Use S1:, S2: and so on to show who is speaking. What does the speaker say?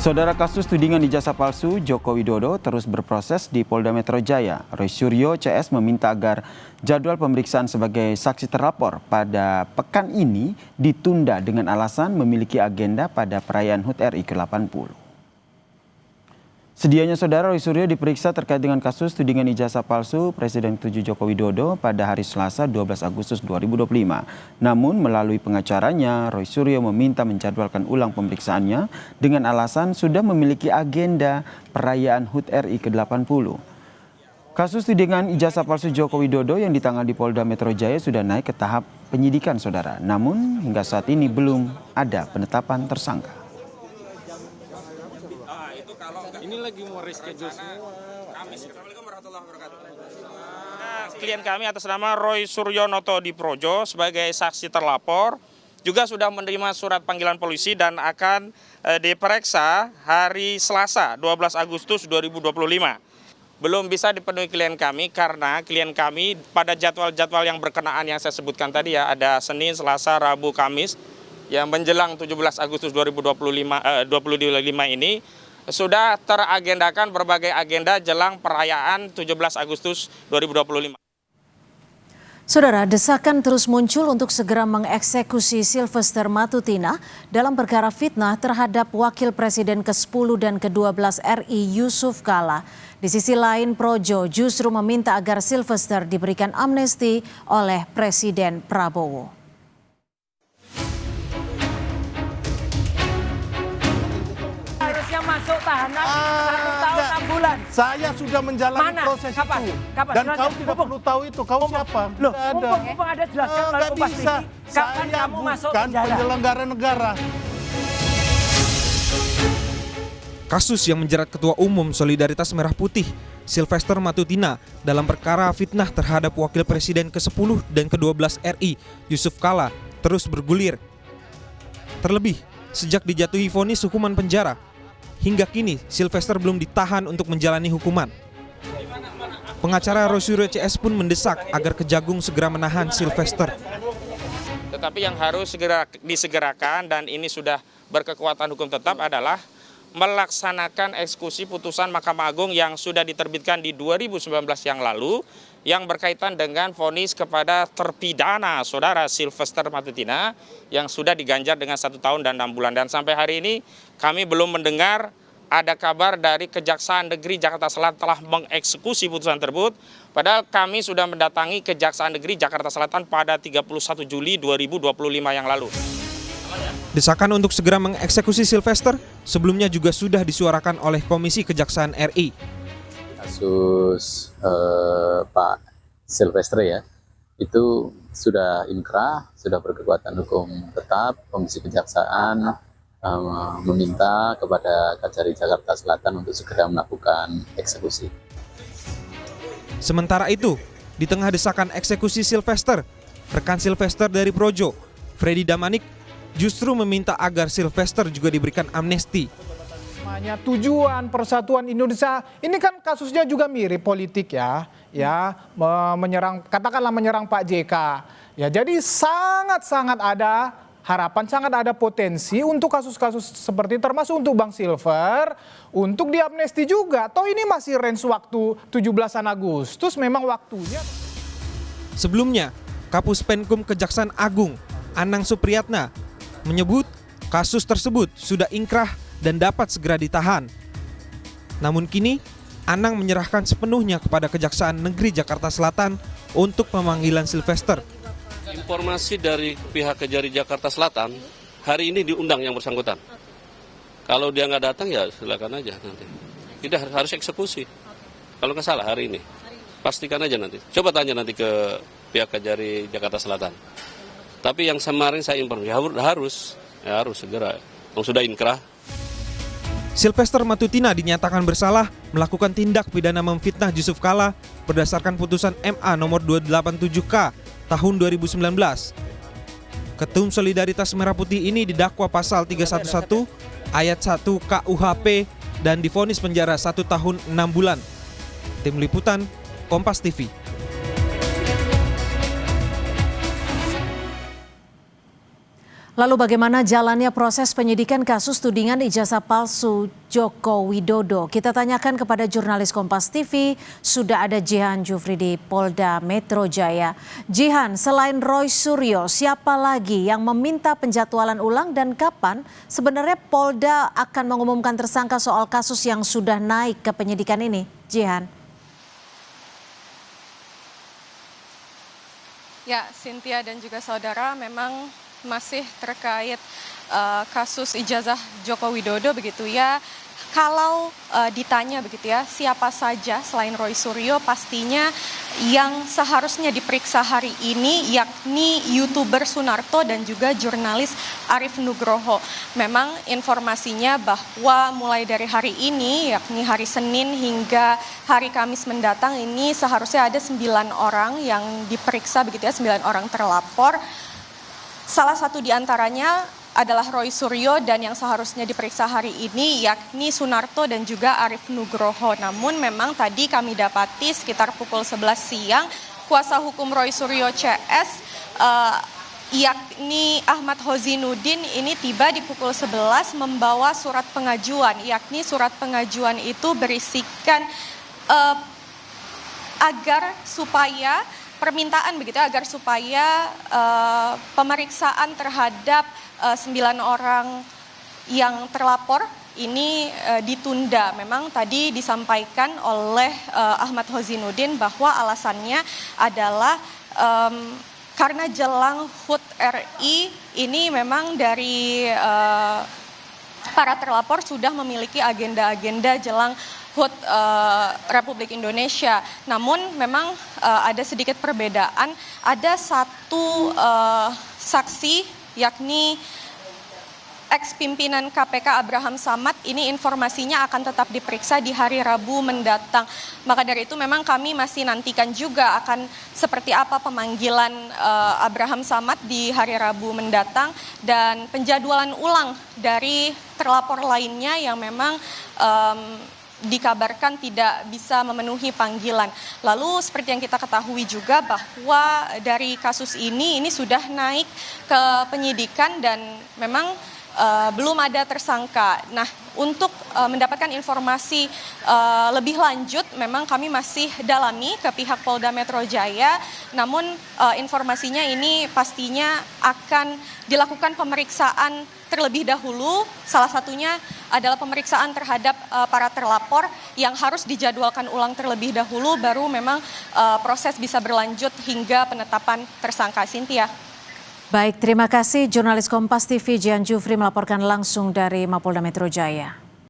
S1: Saudara, kasus tudingan ijazah palsu Joko Widodo terus berproses di Polda Metro Jaya. Roy Suryo CS meminta agar jadwal pemeriksaan sebagai saksi terlapor pada pekan ini ditunda dengan alasan memiliki agenda pada perayaan HUT RI ke-80. Sedianya saudara, Roy Suryo diperiksa terkait dengan kasus tudingan ijazah palsu Presiden ke-7 Joko Widodo pada hari Selasa 12 Agustus 2025. Namun melalui pengacaranya, Roy Suryo meminta menjadwalkan ulang pemeriksaannya dengan alasan sudah memiliki agenda perayaan HUT RI ke-80. Kasus tudingan ijazah palsu Joko Widodo yang ditangani Polda Metro Jaya sudah naik ke tahap penyidikan saudara. Namun hingga saat ini belum ada penetapan tersangka.
S2: Ini lagi mau reschedule semua.
S3: Assalamualaikum warahmatullahi wabarakatuh.
S2: Klien kami atas nama Roy Suryo di Projo sebagai saksi terlapor juga sudah menerima surat panggilan polisi dan akan diperiksa hari Selasa 12 Agustus 2025. Belum bisa dipenuhi klien kami karena klien kami pada jadwal-jadwal yang berkenaan yang saya sebutkan tadi ya, ada Senin, Selasa, Rabu, Kamis yang menjelang 17 Agustus 2025 ini sudah teragendakan berbagai agenda jelang perayaan 17 Agustus 2025.
S4: Saudara, desakan terus muncul untuk segera mengeksekusi Sylvester Matutina dalam perkara fitnah terhadap Wakil Presiden ke-10 dan ke-12 RI Yusuf Kala. Di sisi lain, Projo justru meminta agar Sylvester diberikan amnesti oleh Presiden Prabowo.
S5: Masuk tahanan 1 tahun 6 bulan.
S6: Saya sudah menjalani proses
S5: Kapan?
S6: itu.
S5: Kapan?
S6: Dan kau tidak perlu tahu itu. Kau siapa?
S5: Loh,
S6: Tidak ada.
S5: mumpung ada jelaskan oleh
S6: Nggak
S5: Kompas
S6: bisa.
S5: TV. Kapan
S6: Saya
S5: kamu masuk
S6: bukan
S5: penjara?
S6: penyelenggara negara.
S7: Kasus yang menjerat Ketua Umum Solidaritas Merah Putih, Sylvester Matutina, dalam perkara fitnah terhadap Wakil Presiden ke-10 dan ke-12 RI, Yusuf Kala, terus bergulir. Terlebih, sejak dijatuhi vonis hukuman penjara, hingga kini Sylvester belum ditahan untuk menjalani hukuman. Pengacara Roy Suryo CS pun mendesak agar Kejagung segera menahan Sylvester.
S2: Tetapi yang harus segera disegerakan dan ini sudah berkekuatan hukum tetap adalah melaksanakan eksekusi putusan Mahkamah Agung yang sudah diterbitkan di 2019 yang lalu yang berkaitan dengan vonis kepada terpidana saudara Sylvester Matutina yang sudah diganjar dengan 1 tahun dan 6 bulan. Dan sampai hari ini kami belum mendengar ada kabar dari Kejaksaan Negeri Jakarta Selatan telah mengeksekusi putusan tersebut. Padahal kami sudah mendatangi Kejaksaan Negeri Jakarta Selatan pada 31 Juli 2025 yang lalu.
S7: Desakan untuk segera mengeksekusi Sylvester sebelumnya juga sudah disuarakan oleh Komisi Kejaksaan RI.
S8: Kasus Pak Sylvester ya, itu sudah inkrah, sudah berkekuatan hukum tetap. Komisi Kejaksaan meminta kepada Kajari Jakarta Selatan untuk segera melakukan eksekusi.
S7: Sementara itu, di tengah desakan eksekusi Sylvester, rekan Sylvester dari Projo, Freddy Damanik, justru meminta agar Sylvester juga diberikan amnesti.
S6: Tujuan Persatuan Indonesia ini kan kasusnya juga mirip politik ya, katakanlah menyerang Pak JK. Ya, jadi sangat ada harapan, sangat ada potensi untuk kasus-kasus seperti termasuk untuk Bang Silver untuk diamnesti juga. Toh ini masih range waktu 17 Agustus memang waktunya.
S7: Sebelumnya, Kapus Penkum Kejaksaan Agung, Anang Supriyatna, menyebut kasus tersebut sudah inkrah dan dapat segera ditahan. Namun kini, Anang menyerahkan sepenuhnya kepada Kejaksaan Negeri Jakarta Selatan untuk pemanggilan Sylvester.
S9: Informasi dari pihak Kejari Jakarta Selatan, hari ini diundang yang bersangkutan. Kalau dia nggak datang ya silakan aja nanti. Tidak harus eksekusi. Kalau nggak salah hari ini. Pastikan aja nanti. Coba tanya nanti ke pihak Kejari Jakarta Selatan. Tapi yang kemarin saya informasi harus segera. Yang sudah inkrah.
S7: Sylvester Matutina dinyatakan bersalah melakukan tindak pidana memfitnah Yusuf Kala berdasarkan putusan MA nomor 287K tahun 2019. Ketum Solidaritas Merah Putih ini didakwa pasal 311 ayat 1 KUHP dan divonis penjara 1 tahun 6 bulan. Tim Liputan, Kompas TV.
S4: Lalu bagaimana jalannya proses penyidikan kasus tudingan ijazah palsu Joko Widodo? Kita tanyakan kepada jurnalis Kompas TV, sudah ada Jihan Jufri di Polda Metro Jaya. Jihan, selain Roy Suryo, siapa lagi yang meminta penjadwalan ulang dan kapan sebenarnya Polda akan mengumumkan tersangka soal kasus yang sudah naik ke penyidikan ini? Jihan.
S10: Ya, Cynthia dan juga saudara, memang masih terkait kasus ijazah Joko Widodo begitu ya. Kalau ditanya begitu ya, siapa saja selain Roy Suryo, pastinya yang seharusnya diperiksa hari ini yakni YouTuber Sunarto dan juga jurnalis Arief Nugroho. Memang informasinya bahwa mulai dari hari ini yakni hari Senin hingga hari Kamis mendatang ini seharusnya ada 9 orang yang diperiksa begitu ya, 9 orang terlapor. Salah satu di antaranya adalah Roy Suryo dan yang seharusnya diperiksa hari ini yakni Sunarto dan juga Arief Nugroho. Namun memang tadi kami dapati sekitar pukul 11 siang kuasa hukum Roy Suryo CS yakni Ahmad Hozinuddin ini tiba di pukul 11 membawa surat pengajuan, yakni surat pengajuan itu berisikan agar supaya permintaan begitu agar supaya pemeriksaan terhadap 9 orang yang terlapor ini ditunda. Memang tadi disampaikan oleh Ahmad Hozinuddin bahwa alasannya adalah karena jelang HUT RI ini memang dari para terlapor sudah memiliki agenda-agenda jelang HUT Republik Indonesia. Namun memang ada sedikit perbedaan. Ada satu saksi yakni ex-pimpinan KPK Abraham Samad, ini informasinya akan tetap diperiksa di hari Rabu mendatang. Maka dari itu memang kami masih nantikan juga akan seperti apa pemanggilan Abraham Samad di hari Rabu mendatang dan penjadwalan ulang dari terlapor lainnya yang memang dikabarkan tidak bisa memenuhi panggilan. Lalu seperti yang kita ketahui juga bahwa dari kasus ini sudah naik ke penyidikan dan memang belum ada tersangka. Nah, untuk mendapatkan informasi lebih lanjut memang kami masih dalami ke pihak Polda Metro Jaya. Namun informasinya ini pastinya akan dilakukan pemeriksaan terlebih dahulu. Salah satunya adalah pemeriksaan terhadap para terlapor yang harus dijadwalkan ulang terlebih dahulu, baru memang proses bisa berlanjut hingga penetapan tersangka. Cynthia.
S4: Baik, terima kasih jurnalis Kompas TV Jihan Jufri melaporkan langsung dari Mapolda Metro Jaya.